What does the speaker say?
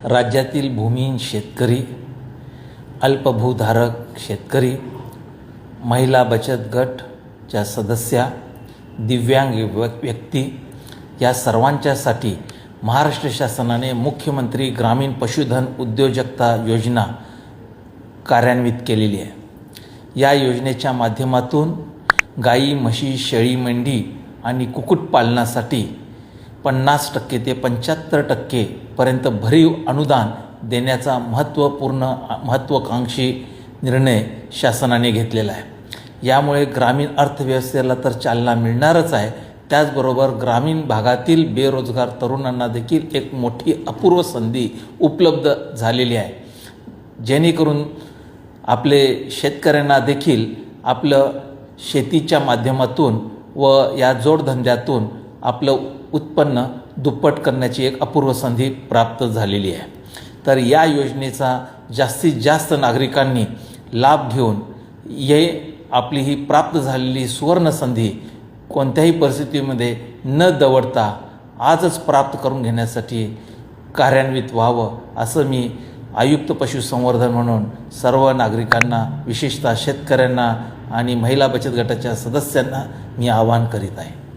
राज्यातील भूमिहीन शेतकरी, अल्पभूधारक शेतकरी, महिला बचत गटच्या सदस्या, दिव्यांग व्यक्ती या सर्वांच्यासाठी महाराष्ट्र शासनाने मुख्यमंत्री ग्रामीण पशुधन उद्योजकता योजना कार्यान्वित केलेली आहे। या योजनेच्या माध्यमातून गाई, म्हशी, शेळी, मेंढी आणि कुक्कुटपालनासाठी 50% ते 75% पर्यंत भरीव अनुदान देण्याचा महत्त्वाकांक्षी निर्णय शासनाने घेतलेला आहे। यामुळे ग्रामीण अर्थव्यवस्थेला तर चालना मिळणारच आहे, त्याचबरोबर ग्रामीण भागातील बेरोजगार तरुणांना देखील एक मोठी अपूर्व संधी उपलब्ध झालेली आहे, जेणेकरून आपले शेतकऱ्यांना देखील आपलं शेतीच्या माध्यमातून व या जोडधंद्यातून आपलं उत्पन्न दुप्पट करण्याची एक अपूर्व संधी प्राप्त झालेली आहे। तर या योजनेचा जास्तीत जास्त नागरिकांनी लाभ घेऊन आपली ही प्राप्त झालेली सुवर्ण संधी कोणत्याही परिस्थितीमध्ये न दवडता आजच प्राप्त करून घेण्यासाठी कार्यान्वित व्हावं, असं मी आयुक्त पशुसंवर्धन म्हणून सर्व नागरिकांना, विशेषतः शेतकऱ्यांना आणि महिला बचत गटाच्या सदस्यांना मी आवाहन करीत आहे।